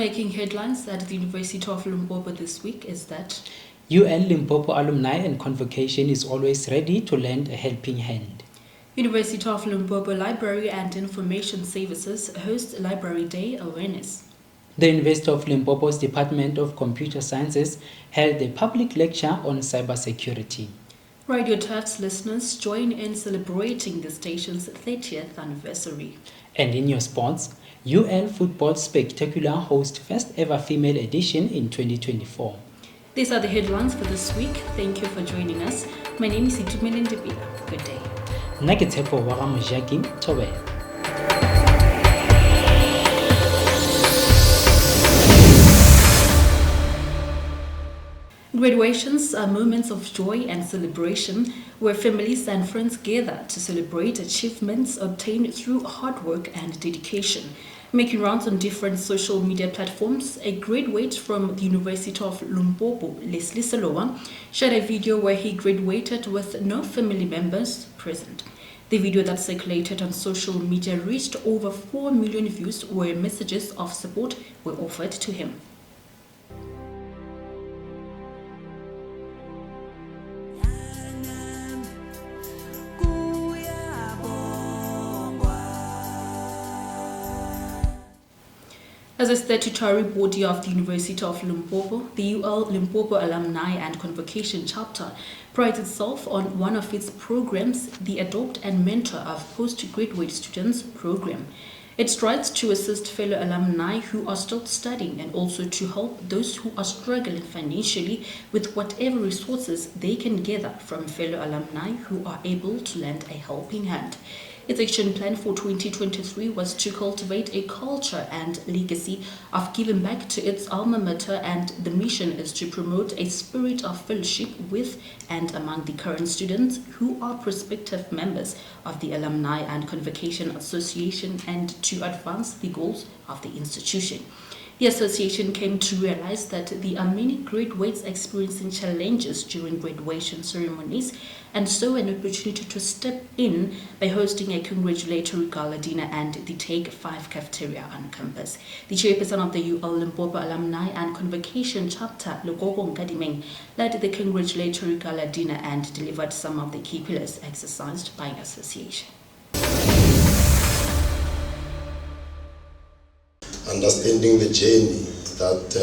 Making headlines at the University of Limpopo this week is that UL Limpopo Alumni and Convocation is always ready to lend a helping hand. University of Limpopo Library and Information Services host Library Day awareness. The University of Limpopo's Department of Computer Sciences held a public lecture on cybersecurity. Radio Turf's listeners join in celebrating the station's 30th anniversary. And in your sports, UL Football Spectacular hosts first ever female edition in 2024. These are the headlines for this week. Thank you for joining us. My name is Itumeleng Dipila. Good day. Nna ke Tshepo wa ga Mojaki Thobela. Graduations are moments of joy and celebration where families and friends gather to celebrate achievements obtained through hard work and dedication. Making rounds on different social media platforms, a graduate from the University of Limpopo, Leslie Selowa, shared a video where he graduated with no family members present. The video that circulated on social media reached over 4 million views where messages of support were offered to him. As a statutory body of the University of Limpopo, the UL Limpopo Alumni and Convocation chapter prides itself on one of its programs, the Adopt and Mentor of Postgraduate Students program. It strives to assist fellow alumni who are still studying and also to help those who are struggling financially with whatever resources they can gather from fellow alumni who are able to lend a helping hand. Its action plan for 2023 was to cultivate a culture and legacy of giving back to its alma mater, and the mission is to promote a spirit of fellowship with and among the current students who are prospective members of the Alumni and Convocation Association and to advance the goals of the institution. The association came to realize that there are many graduates experiencing challenges during graduation ceremonies, and so an opportunity to step in by hosting a congratulatory gala dinner and the Take 5 cafeteria on campus. The chairperson of the UL Limpopo Alumni and Convocation chapter, Logogo Nkadimeng, led the congratulatory gala dinner and delivered some of the key pillars exercised by the association. Understanding the journey that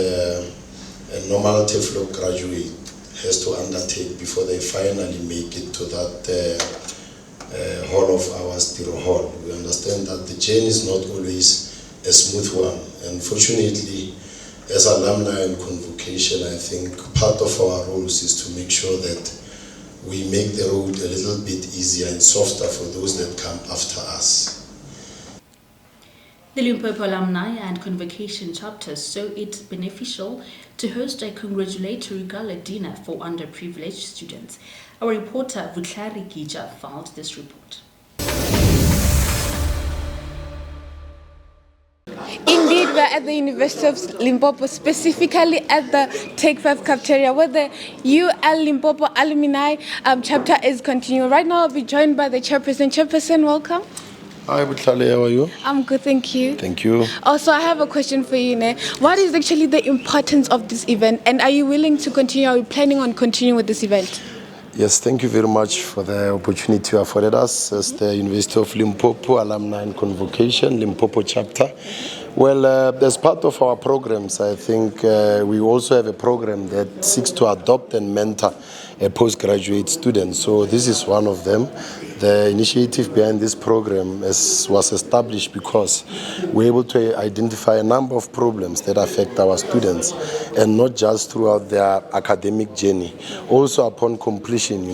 a normal TEFLO graduate has to undertake before they finally make it to that hall of ours, Tiro Hall. We understand that the journey is not always a smooth one. And fortunately, as alumni and convocation, I think part of our roles is to make sure that we make the road a little bit easier and softer for those that come after us. The Limpopo Alumni and Convocation chapter saw it beneficial to host a congratulatory gala dinner for underprivileged students. Our reporter Vutlari Gija filed this report. Indeed, we're at the University of Limpopo, specifically at the Take 5 cafeteria, where the UL Limpopo Alumni chapter is continuing. Right now, I'll be joined by the chairperson. Chairperson, welcome. Hi, Butlale, how are you? I'm good, thank you. Thank you. Also, I have a question for you, Ne. What is actually the importance of this event, and are you willing to continue? Are you planning on continuing with this event? Yes, thank you very much for the opportunity you afforded us as the University of Limpopo Alumni and Convocation, Limpopo chapter. Well, as part of our programs, I think we also have a program that seeks to adopt and mentor a postgraduate student. So this is one of them. The initiative behind this program was established because we're able to identify a number of problems that affect our students, and not just throughout their academic journey. Also upon completion,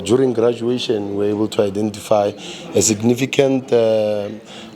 during graduation, we're able to identify a significant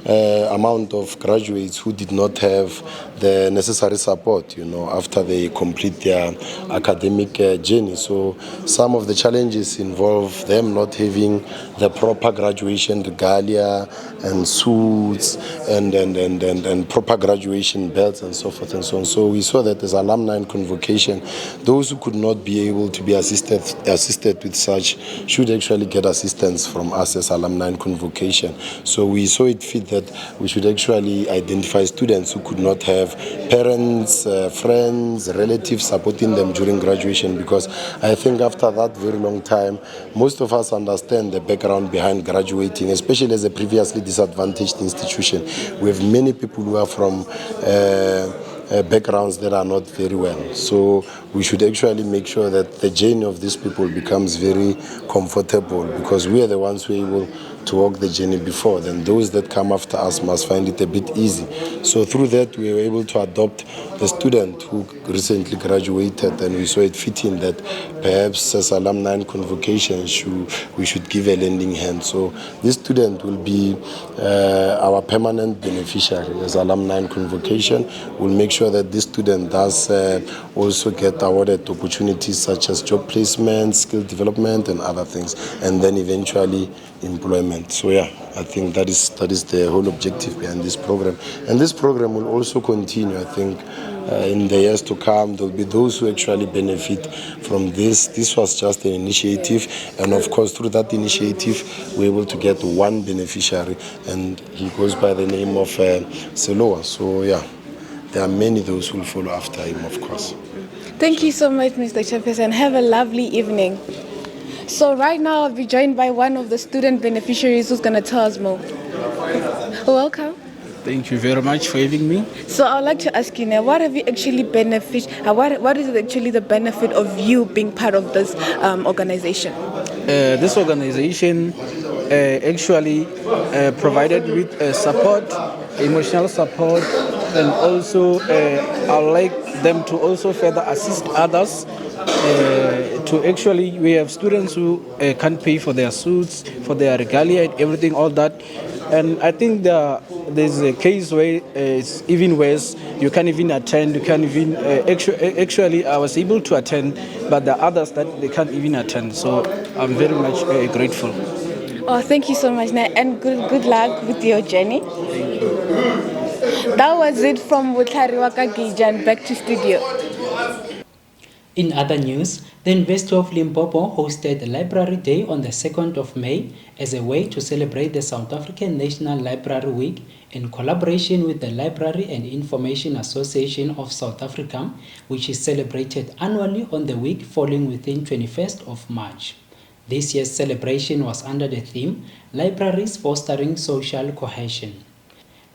amount of graduates who did not have the necessary support, after they complete their academic journey. So some of the challenges involve them not having the proper graduation regalia and suits and proper graduation belts and so forth and so on. So we saw that as Alumni and Convocation, those who could not be able to be assisted with such should actually get assistance from us as Alumni and Convocation. So we saw it fit that we should actually identify students who could not have parents, friends, relatives supporting them during graduation, because I think after that very long time, most of us understand the background behind graduating, especially as a previously disadvantaged institution. We have many people who are from backgrounds that are not very well. So we should actually make sure that the journey of these people becomes very comfortable, because we are the ones who are able to walk the journey before. Then those that come after us must find it a bit easy. So through that, we were able to adopt the student who recently graduated, and we saw it fitting that perhaps as Alumni and Convocation we should give a lending hand. So this student will be our permanent beneficiary as Alumni and Convocation. We'll make sure that this student does also get awarded opportunities such as job placement, skill development and other things, and then eventually employment. So yeah, I think that is the whole objective behind this program. And this program will also continue, I think, in the years to come. There will be those who actually benefit from this. This was just an initiative, and of course through that initiative we're able to get one beneficiary, and he goes by the name of Seloa. So yeah, there are many those who will follow after him, of course. Thank you so much, Mr. Chairperson. Have a lovely evening. So right now I'll be joined by one of the student beneficiaries who's going to tell us more. Welcome. Thank you very much for having me. So I'd like to ask you now, what have you actually what is actually the benefit of you being part of this organization? This organization actually provided with support, emotional support, and also I'd like them to also further assist others. We have students who can't pay for their suits, for their regalia and everything, all that. And I think there's a case where it's even worse. You can't even attend. You can't even actually I was able to attend, but the others that they can't even attend. So I'm very much grateful. Oh, thank you so much, and good luck with your journey. That was it from Wutlariwaka Gijan. Back to studio. In other news, the University of Limpopo hosted Library Day on the 2nd of May as a way to celebrate the South African National Library Week in collaboration with the Library and Information Association of South Africa, which is celebrated annually on the week falling within 21st of March. This year's celebration was under the theme, Libraries Fostering Social Cohesion.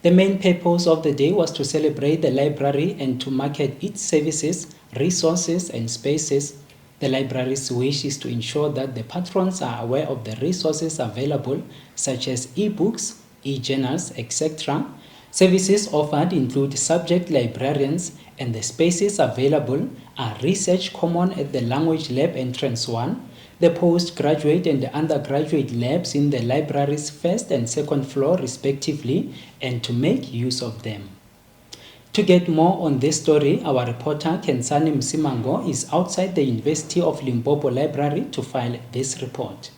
The main purpose of the day was to celebrate the library and to market its services, resources and spaces. The library's wish is to ensure that the patrons are aware of the resources available, such as e-books, e-journals, etc. Services offered include subject librarians, and the spaces available are Research Common at the Language Lab Entrance 1, the postgraduate and the undergraduate labs in the library's first and second floor respectively, and to make use of them. To get more on this story, our reporter Kensani Msimango is outside the University of Limpopo Library to file this report.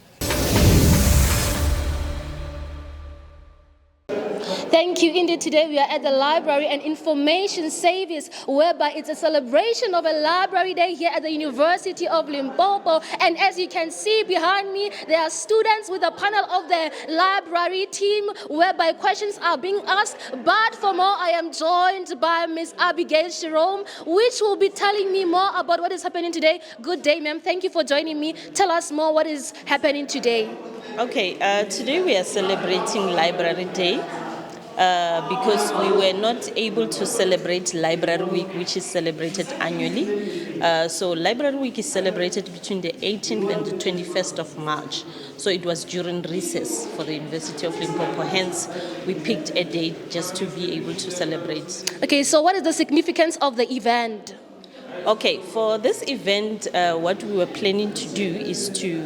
Thank you. Indeed, today we are at the Library and Information Service, whereby it's a celebration of a library day here at the University of Limpopo. And as you can see behind me, there are students with a panel of the library team, whereby questions are being asked. But for more, I am joined by Ms. Abigail Jerome, which will be telling me more about what is happening today. Good day, ma'am. Thank you for joining me. Tell us more what is happening today. Okay, today we are celebrating Library Day. Because we were not able to celebrate Library Week, which is celebrated annually. So Library Week is celebrated between the 18th and the 21st of March. So it was during recess for the University of Limpopo. Hence, we picked a date just to be able to celebrate. Okay, so what is the significance of the event? Okay, for this event, what we were planning to do is to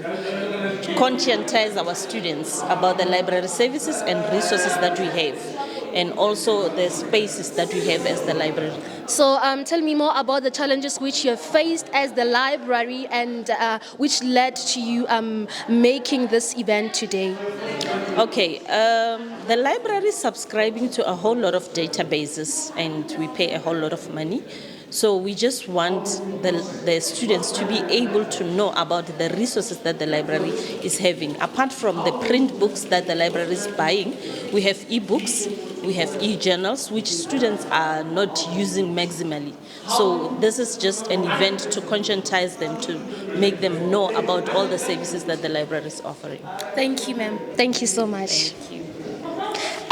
conscientize our students about the library services and resources that we have, and also the spaces that we have as the library. So tell me more about the challenges which you have faced as the library and which led to you making this event today. Okay, the library is subscribing to a whole lot of databases and we pay a whole lot of money. So we just want the students to be able to know about the resources that the library is having. Apart from the print books that the library is buying, we have e-books, we have e-journals, which students are not using maximally. So this is just an event to conscientize them, to make them know about all the services that the library is offering. Thank you, ma'am. Thank you so much. Thank you.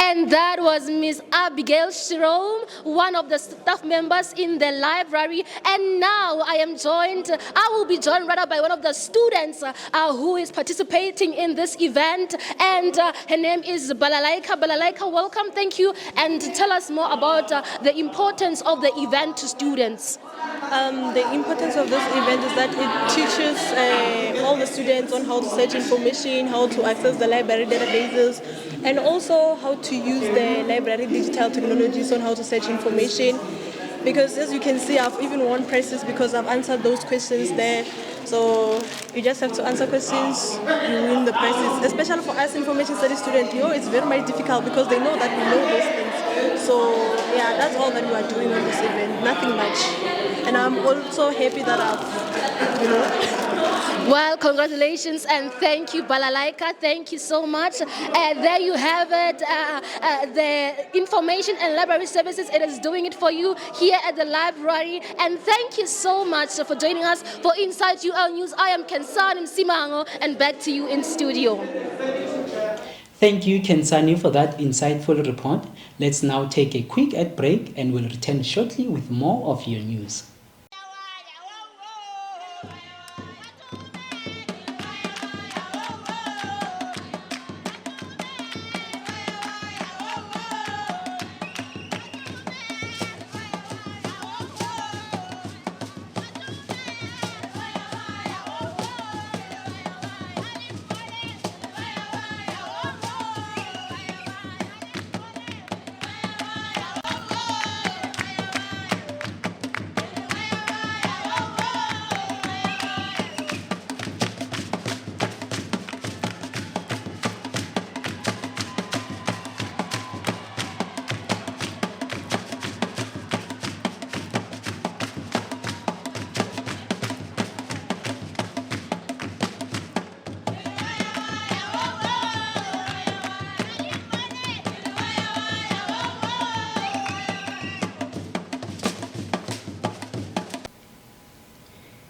And that was Miss Abigail Shirome, one of the staff members in the library. And now I will be joined rather by one of the students who is participating in this event. And her name is Balalaika. Balalaika, welcome, thank you. And tell us more about the importance of the event to students. The importance of this event is that it teaches all the students on how to search information, how to access the library databases, and also how to use the library digital technologies on how to search information. Because as you can see, I've even won prizes because I've answered those questions there. So you just have to answer questions, you win the prizes. Especially for us information studies students, it's very much difficult because they know that we know those things. So yeah, that's all that we are doing on this event, nothing much. And I'm also happy that Well, congratulations and thank you, Balalaika. Thank you so much. There you have it, the information and library services. It is doing it for you here at the library. And thank you so much for joining us for Inside UL News. I am Kensani Msimango, and back to you in studio. Thank you, Kensani, for that insightful report. Let's now take a quick ad break and we'll return shortly with more of your news.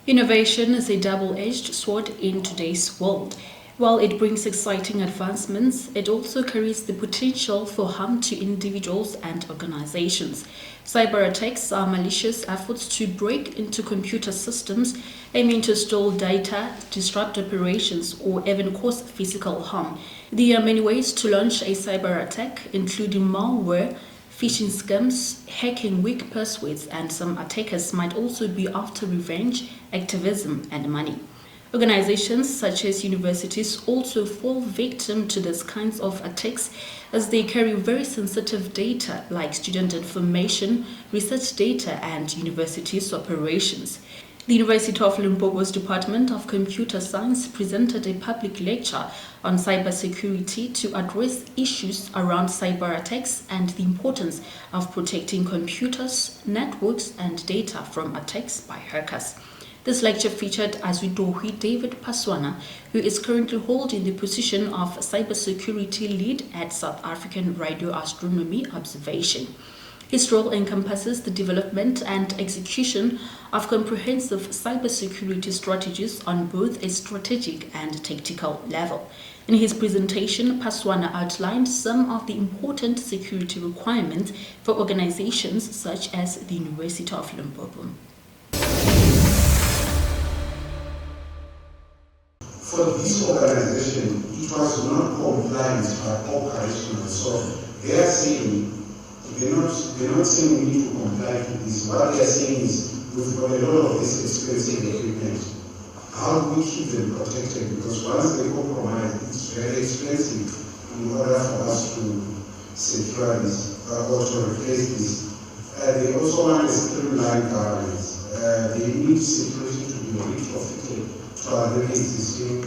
Innovation is a double-edged sword in today's world. While it brings exciting advancements, it also carries the potential for harm to individuals and organizations. Cyber attacks are malicious efforts to break into computer systems, aiming to steal data, disrupt operations, or even cause physical harm. There are many ways to launch a cyber attack, including malware, phishing scams, hacking weak passwords, and some attackers might also be after revenge, activism, and money. Organizations such as universities also fall victim to these kinds of attacks as they carry very sensitive data like student information, research data, and universities' operations. The University of Limpopo's Department of Computer Science presented a public lecture on cybersecurity to address issues around cyber attacks and the importance of protecting computers, networks, and data from attacks by hackers. This lecture featured Azudohi David Paswana, who is currently holding the position of Cybersecurity Lead at South African Radio Astronomy Observation. His role encompasses the development and execution of comprehensive cybersecurity strategies on both a strategic and tactical level. In his presentation, Paswana outlined some of the important security requirements for organizations such as the University of Limpopo. For this organization, it was not compliant but operational. So they are saying, they're not saying we need to comply to this. What they are saying is, we've got a lot of this expensive equipment. How do we keep them protected? Because once they compromise, it's very expensive in order for us to secure this or to replace this They also want a streamlined governance. They need security to be retrofitted to other existing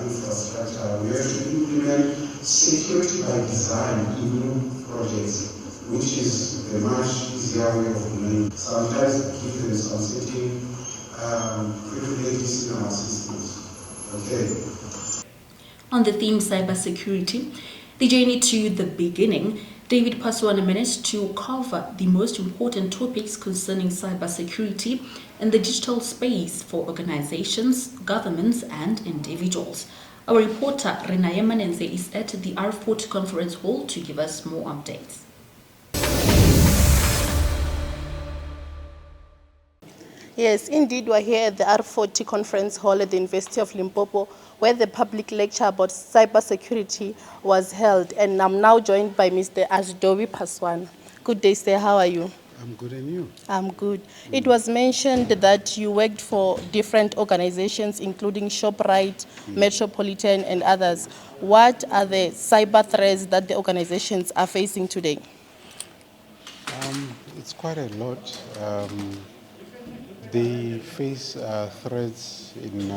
infrastructure. We have to implement security by design in new projects, which is a much easier way of doing. Sometimes give them some certain privileges in our systems. Okay. On the theme cybersecurity, the journey to the beginning, David Paswana managed to cover the most important topics concerning cybersecurity in the digital space for organizations, governments, and individuals. Our reporter Renaya Manenze is at the R40 Conference Hall to give us more updates. Yes, indeed, we're here at the R40 Conference Hall at the University of Limpopo, where the public lecture about cybersecurity was held. And I'm now joined by Mr. Asdobi Paswana. Good day, sir. How are you? I'm good, and you? I'm good. It was mentioned that you worked for different organizations, including ShopRite, Metropolitan, and others. What are the cyber threats that the organizations are facing today? It's quite a lot. They face threats in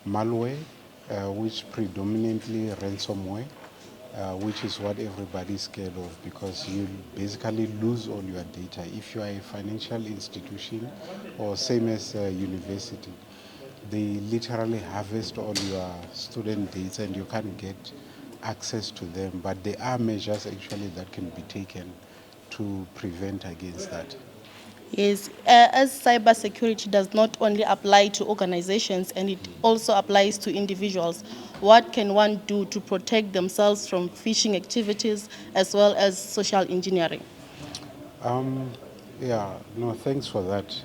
malware, which predominantly ransomware, which is what everybody's scared of, because you basically lose all your data. If you are a financial institution or same as a university, they literally harvest all your student data and you can't get access to them. But there are measures actually that can be taken to prevent against that. Yes, as cybersecurity does not only apply to organizations and it also applies to individuals, what can one do to protect themselves from phishing activities as well as social engineering? Thanks for that.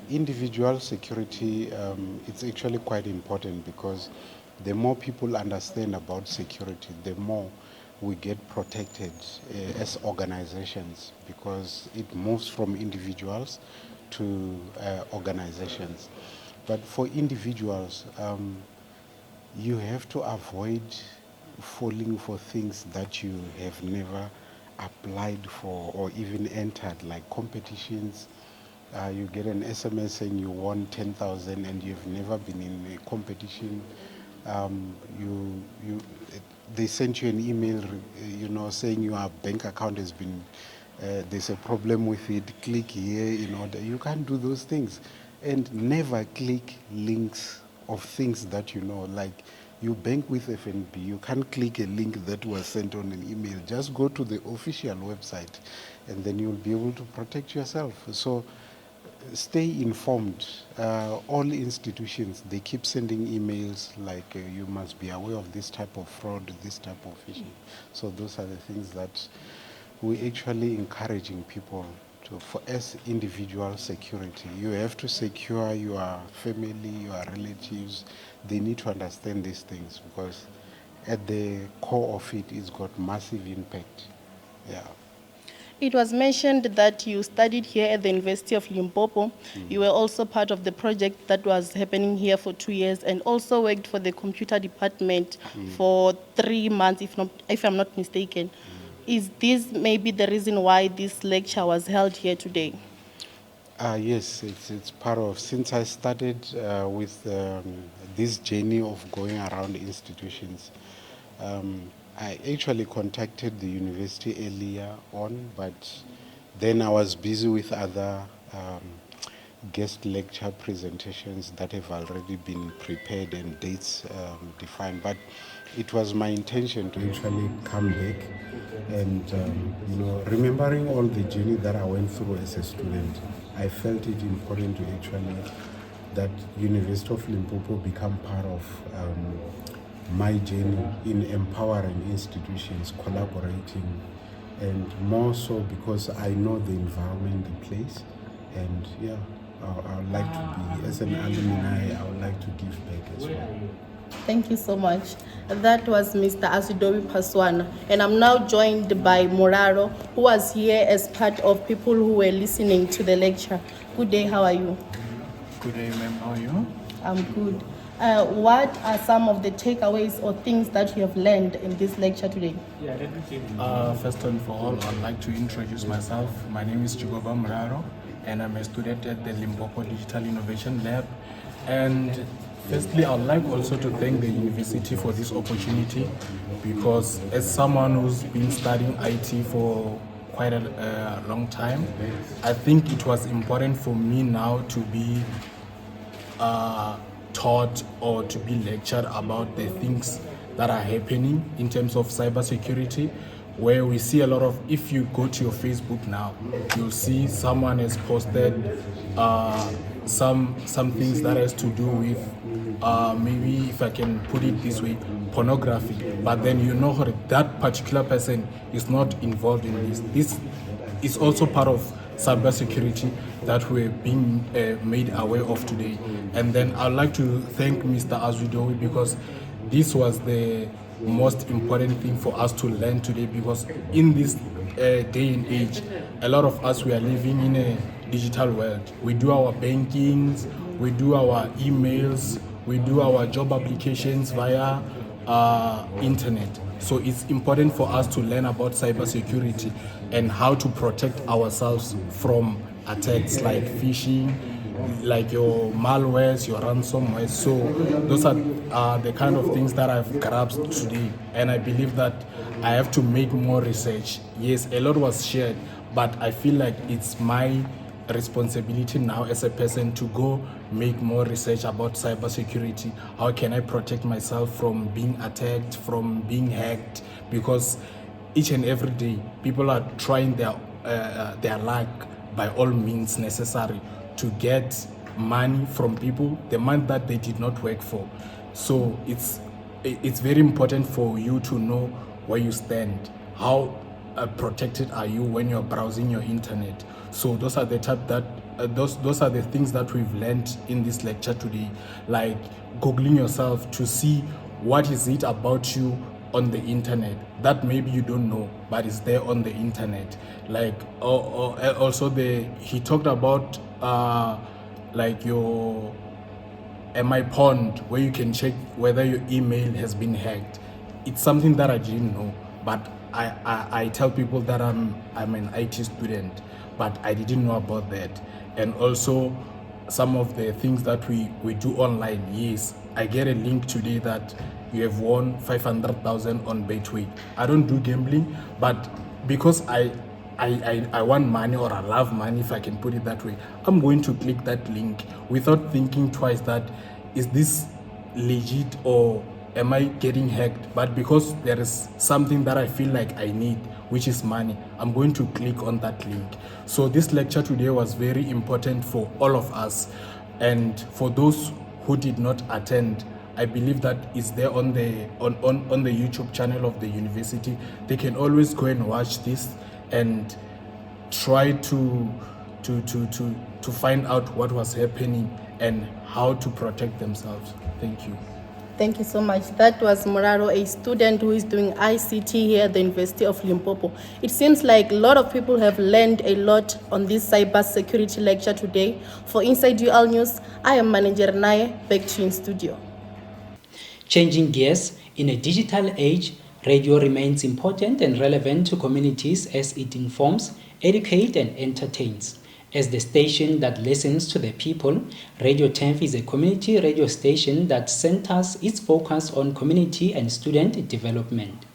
Individual security, it's actually quite important, because the more people understand about security, the more we get protected as organizations, because it moves from individuals to organizations. But for individuals, you have to avoid falling for things that you have never applied for or even entered, like competitions. You get an SMS saying you won 10,000 and you've never been in a competition. They sent you an email, saying your bank account has been, there's a problem with it, click here in order. You can't do those things. And never click links of things that you know, like you bank with FNB, you can't click a link that was sent on an email. Just go to the official website and then you'll be able to protect yourself. So stay informed. All institutions, they keep sending emails like you must be aware of this type of fraud, this type of phishing. So those are the things that we're actually encouraging people to, for as individual security. You have to secure your family, your relatives. They need to understand these things, because at the core of it, it's got massive impact. Yeah. It was mentioned that you studied here at the University of Limpopo. You were also part of the project that was happening here for 2 years, and also worked for the computer department for 3 months, if I'm not mistaken. Is this maybe the reason why this lecture was held here today? Yes, it's part of, since I started with this journey of going around institutions, I actually contacted the university earlier on, but then I was busy with other guest lecture presentations that have already been prepared and dates defined. But it was my intention to actually come back and, remembering all the journey that I went through as a student, I felt it important to actually that University of Limpopo become part of my journey in empowering institutions, collaborating, and more so because I know the environment, the place, and I would like to be, as an alumni, I would like to give back as well. Thank you so much. That was Mr. Asidobi Paswana. And I'm now joined by Moraro, who was here as part of people who were listening to the lecture. Good day, how are you? Good day, ma'am. How are you? I'm good. What are some of the takeaways or things that you have learned in this lecture today? First and for all, I'd like to introduce myself. My name is Chigoba Muraro, and I'm a student at the Limpopo Digital Innovation Lab. And firstly, I'd like also to thank the university for this opportunity, because as someone who's been studying IT for quite a long time, I think it was important for me now to be taught or to be lectured about the things that are happening in terms of cybersecurity, where we see a lot of, if you go to your Facebook now, you'll see someone has posted some things that has to do with maybe, if I can put it this way, pornography. But then you know that particular person is not involved in this. This is also part of cybersecurity that we're being made aware of today. And then I'd like to thank Mr. Azudowi, because this was the most important thing for us to learn today, because in this day and age, a lot of us, we are living in a digital world. We do our bankings, we do our emails, we do our job applications via internet. So it's important for us to learn about cybersecurity and how to protect ourselves from attacks like phishing, like your malwares, your ransomware. So those are the kind of things that I've grasped today, and I believe that I have to make more research. Yes, a lot was shared, but I feel like it's my responsibility now as a person to go make more research about cybersecurity. How can I protect myself from being attacked, from being hacked? Because each and every day people are trying their luck by all means necessary to get money from people, the money that they did not work for. So it's very important for you to know where you stand. How protected are you when you're browsing your internet? So those are the those are the things that we've learned in this lecture today, like googling yourself to see what is it about you on the internet that maybe you don't know, but it's there on the internet. Like also he talked about like your MI Pond, where you can check whether your email has been hacked. It's something that I didn't know, but I tell people that I'm an IT student, but I didn't know about that. And also some of the things that we do online. Yes, I get a link today that you have won 500,000 on Betway. I don't do gambling, but because I want money, or I love money, if I can put it that way, I'm going to click that link without thinking twice that is this legit or am I getting hacked? But because there is something that I feel like I need, which is money, I'm going to click on that link. So this lecture today was very important for all of us. And for those who did not attend, I believe that it's there on the YouTube channel of the university. They can always go and watch this and try to find out what was happening and how to protect themselves. Thank you. Thank you so much. That was Moraro, a student who is doing ICT here at the University of Limpopo. It seems like a lot of people have learned a lot on this cybersecurity lecture today. For Inside UL News, I am Manager Naye, back to you in studio. Changing gears, in a digital age, radio remains important and relevant to communities as it informs, educates, and entertains. As the station that listens to the people, Radio 10 is a community radio station that centers its focus on community and student development.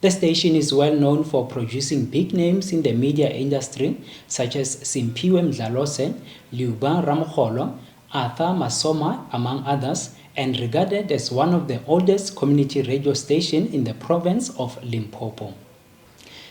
The station is well known for producing big names in the media industry, such as Simpiwe Mdlalose, Liuba Ramkholo, Arthur Masoma, among others, and regarded as one of the oldest community radio stations in the province of Limpopo.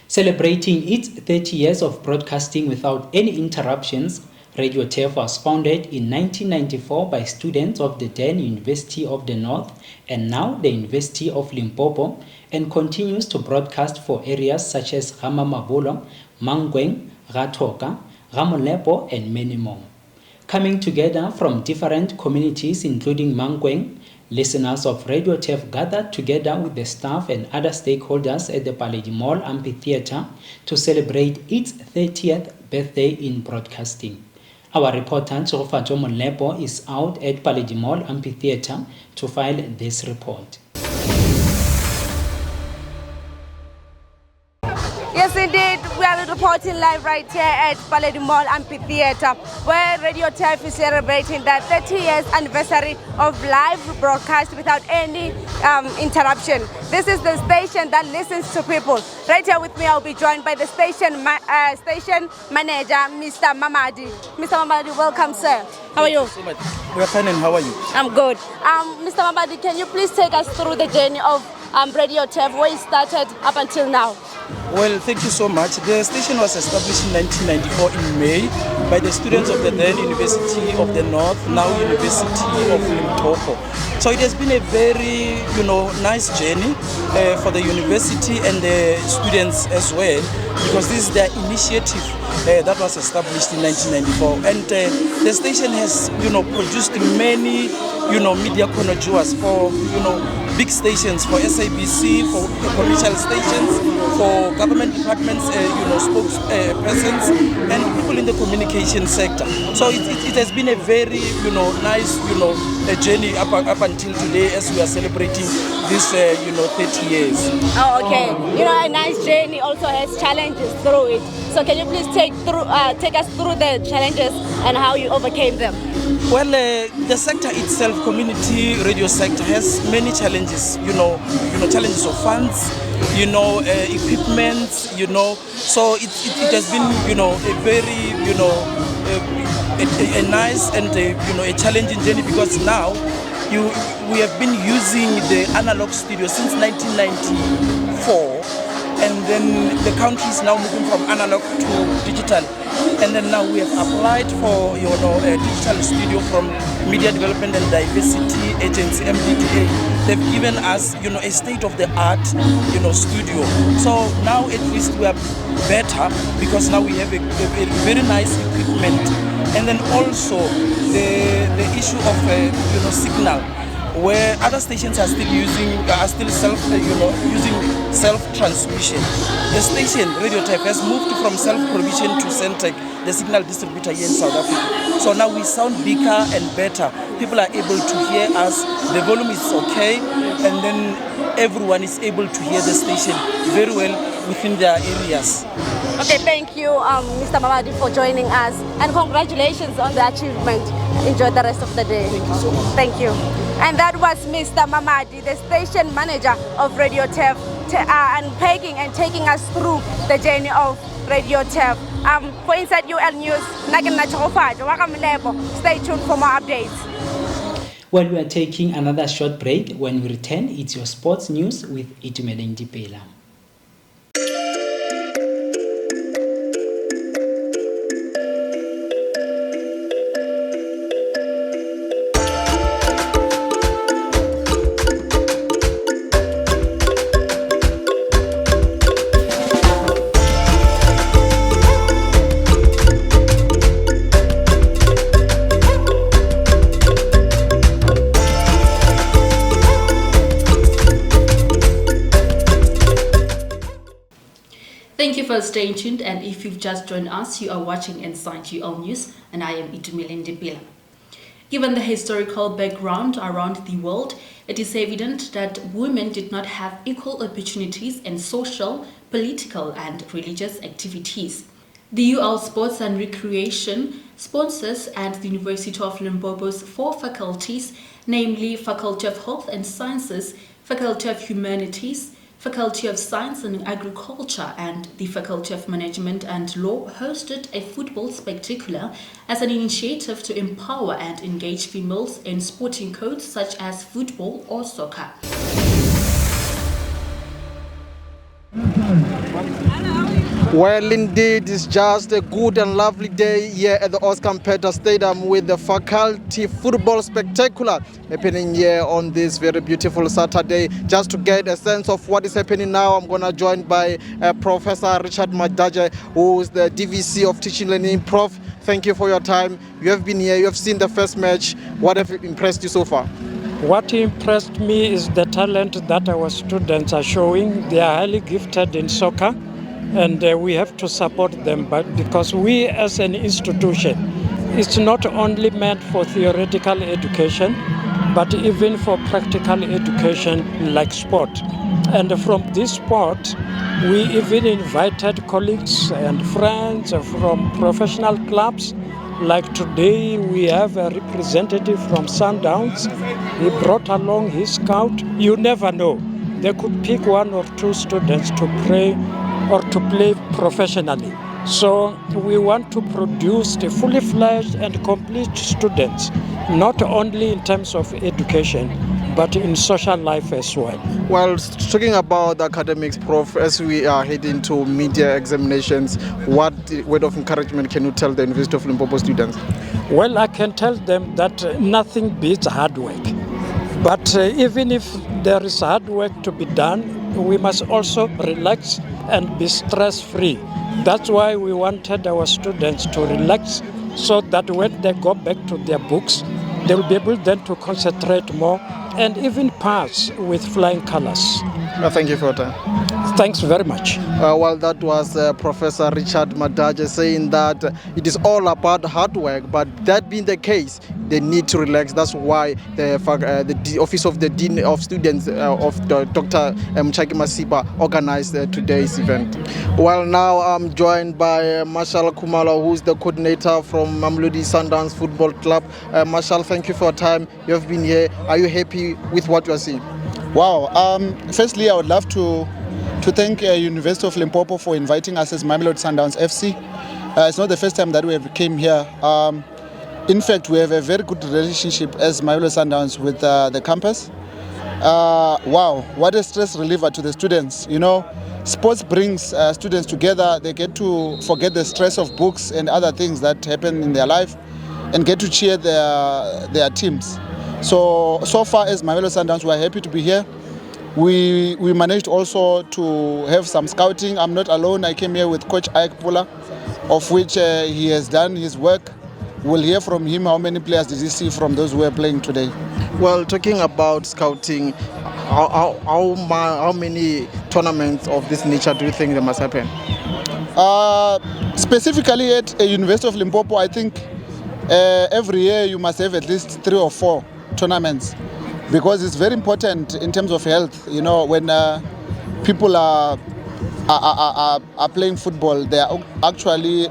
Celebrating its 30 years of broadcasting without any interruptions, Radio TEF was founded in 1994 by students of the then University of the North and now the University of Limpopo, and continues to broadcast for areas such as Gamamabolo, Mangweng, Gatoka, Gamolepo, and many more. Coming together from different communities including Mangweng, listeners of Radio TEF gathered together with the staff and other stakeholders at the Paledi Mall Amphitheatre to celebrate its 30th birthday in broadcasting. Our reporter Tsogofatso Molepo is out at Paledi Mall Amphitheatre to file this report. Yes, indeed. We are reporting live right here at Paledi Mall Amphitheatre, where Radio TEF is celebrating the 30 years anniversary of live broadcast without any interruption. This is the station that listens to people. Right here with me, I'll be joined by the station manager, Mr. Mamadi. Mr. Mamadi, welcome, sir. How are you? So much. We're fine, and how are you? I'm good. Mr. Mamadi, can you please take us through the journey of Radio TEF, where it started up until now? Well, thank you so much. The station was established in 1994 in May by the students of the then University of the North, now University of Limpopo. So it has been a very, nice journey for the university and the students as well, because this is their initiative that was established in 1994. And the station has, produced many, media connoisseurs for, big stations, for SABC, for commercial stations, for government departments, spokespersons, and people in the communication sector. So it has been a very, nice, journey up until today as we are celebrating this, 30 years. Oh, okay. A nice journey also has challenges through it. So can you please take us through the challenges and how you overcame them? Well, the sector itself, community radio sector, has many challenges. Challenges of funds, equipment. So it has been, a very, a nice and a challenging journey, because now we have been using the analog studio since 1994. And then the country is now moving from analog to digital. And then now we have applied for a digital studio from Media Development and Diversity Agency, MDDA. They've given us a state-of-the-art studio. So now at least we are better, because now we have a very nice equipment. And then also the issue of signal, where other stations are still using self-transmission. The station Radio TEF has moved from self-provision to Centec, the signal distributor here in South Africa. So now we sound bigger and better. People are able to hear us. The volume is okay, and then everyone is able to hear the station very well within their areas. Okay, thank you, Mr. Mamadi, for joining us, and congratulations on the achievement. Enjoy the rest of the day. Thank you so much. Thank you. And that was Mr. Mamadi, the station manager of Radio TEF, unpacking and taking us through the journey of Radio TEF. For Inside UL News, stay tuned for more updates. Well, we are taking another short break. When we return, it's your sports news with Itumele Ndipela. Thank you for staying tuned, and if you've just joined us, you are watching Inside UL News, and I am Itumele Ndipela. Given the historical background around the world, it is evident that women did not have equal opportunities in social, political, and religious activities. The UL Sports and Recreation sponsors at the University of Limpopo's 4 faculties, namely Faculty of Health and Sciences, Faculty of Humanities, Faculty of Science and Agriculture, and the Faculty of Management and Law, hosted a football spectacular as an initiative to empower and engage females in sporting codes such as football or soccer. Well, indeed, it's just a good and lovely day here at the Oscar Mpeta Stadium with the Faculty Football Spectacular happening here on this very beautiful Saturday. Just to get a sense of what is happening now, I'm going to join by Professor Richard Madaje, who is the DVC of Teaching Learning. Prof, thank you for your time. You have been here, you have seen the first match. What have impressed you so far? What impressed me is the talent that our students are showing. They are highly gifted in soccer, and we have to support them, but because we as an institution, it's not only meant for theoretical education, but even for practical education like sport. And from this sport, we even invited colleagues and friends from professional clubs. Like today, we have a representative from Sundowns. He brought along his scout. You never know. They could pick one or two students to play or to play professionally. So we want to produce the fully fledged and complete students, not only in terms of education, but in social life as well. Well, talking about academics, Prof, as we are heading to media examinations, what word of encouragement can you tell the University of Limpopo students? Well, I can tell them that nothing beats hard work. But even if there is hard work to be done, we must also relax and be stress-free. That's why we wanted our students to relax so that when they go back to their books, they will be able then to concentrate more and even pass with flying colors. Thank you for your time. Thanks very much. Well, that was Professor Richard Madaje saying that it is all about hard work, but that being the case, they need to relax. That's why the Office of the Dean of Students of Dr. Mchaki Masipa organized today's event. Well, now I'm joined by Marshall Kumalo, who's the coordinator from Mamelodi Sundowns Football Club. Marshall, thank you for your time. You have been here. Are you happy with what you are seeing? Wow. Firstly, I would love to thank University of Limpopo for inviting us as Mamelodi Sundowns FC. It's not the first time that we have came here. In fact, we have a very good relationship as Mamelodi Sundowns with the campus. Wow, what a stress reliever to the students. You know, sports brings students together. They get to forget the stress of books and other things that happen in their life and get to cheer their teams. So far as Mamelodi Sundowns, we are happy to be here. We managed also to have some scouting. I'm not alone. I came here with Coach Ike Pula, of which he has done his work. We'll hear from him how many players did he see from those who are playing today. Well, talking about scouting, how many tournaments of this nature do you think there must happen? Specifically at University of Limpopo, I think every year you must have at least 3 or 4 tournaments, because it's very important in terms of health. You know, when people are playing football, they are actually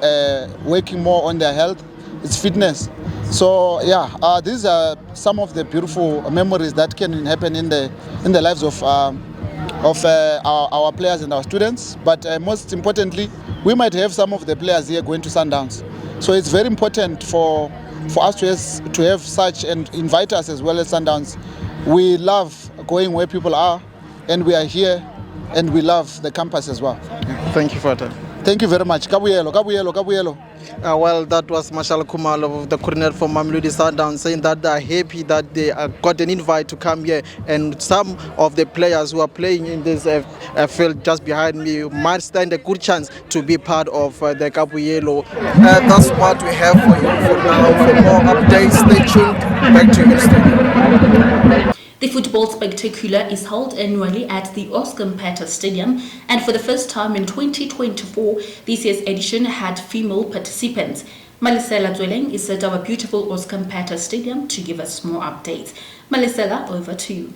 working more on their health. It's fitness. So yeah, these are some of the beautiful memories that can happen in the lives of our players and our students. But most importantly, we might have some of the players here going to Sundowns. So it's very important for us to have such and invite us as well as Sundowns. We love going where people are, and we are here, and we love the campus as well. Thank you for that. Thank you very much. Kabuyelo. Well, that was Marshall Kumalo, the coordinator for Mamelodi Sundowns, saying that they are happy that they got an invite to come here, and some of the players who are playing in this field just behind me might stand a good chance to be part of the Kabuyelo. That's what we have for you for now. For more updates, stay tuned. Back to you, Steve. The football spectacular is held annually at the Oscar Mpata Stadium, and for the first time in 2024, this year's edition had female participants. Malisela Zweleng is at our beautiful Oscar Mpata Stadium to give us more updates. Malisela, over to you.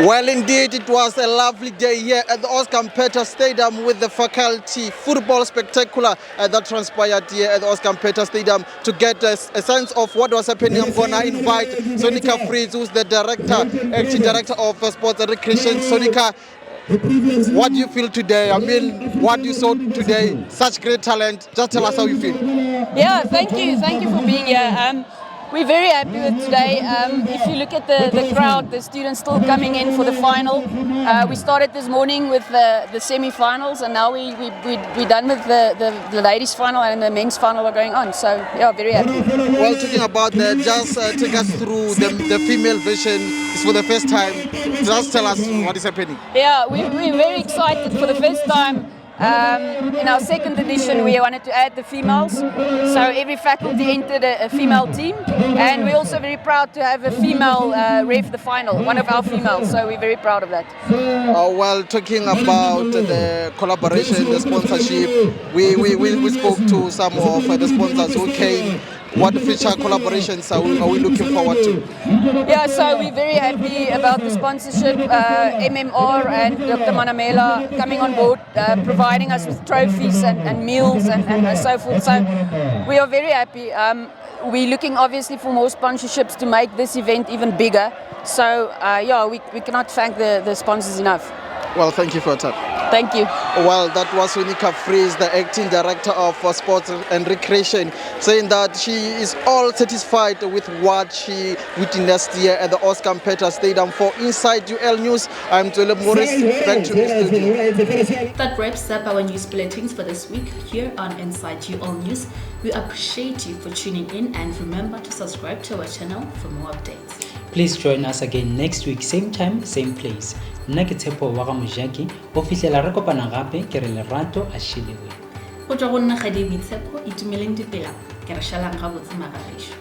Well, indeed, it was a lovely day here at the Oscar Mpata Stadium with the faculty football spectacular that transpired here at the Oscar Mpata Stadium. To get a sense of what was happening, I'm going to invite Sonika Fritz, who's the acting director of sports and recreation. Sonika, what do you feel today? I mean, what you saw today, such great talent. Just tell us how you feel. Yeah, thank you for being here. We're very happy with today. If you look at the crowd, the students still coming in for the final. We started this morning with the semi-finals, and now we're done with the ladies' final, and the men's final are going on. So yeah, very happy. Well, talking about that, just take us through the female version. It's for the first time. Just tell us what is happening. Yeah, we're very excited. For the first time, In our second edition, we wanted to add the females. So every faculty entered a female team. And we're also very proud to have a female ref the final, one of our females. So we're very proud of that. Well, talking about the collaboration, the sponsorship, we spoke to some of the sponsors who came. What future collaborations are we looking forward to? Yeah, so we're very happy about the sponsorship, MMR and Dr. Manamela coming on board, providing us with trophies and meals and so forth. So we are very happy. We're looking obviously for more sponsorships to make this event even bigger. So yeah, we cannot thank the sponsors enough. Well, thank you for your time. Thank you. Well, that was Unika Fries, the acting director of Sports and Recreation, saying that she is all satisfied with what she witnessed here at the Oscar Peter Stadium. For Inside UL News, I'm Joel Morris. Back to the studio. That wraps up our news bulletins for this week here on Inside UL News. We appreciate you for tuning in and remember to subscribe to our channel for more updates. Please join us again next week, same time, same place. Nna ke Tshepo wa ga Mojaki, o fihlela re kopana gape ke re lerato a shelewe. Go tswa go nna ga Tshepo, Itumeleng Dipela, ke re shalang ga botse magagesho.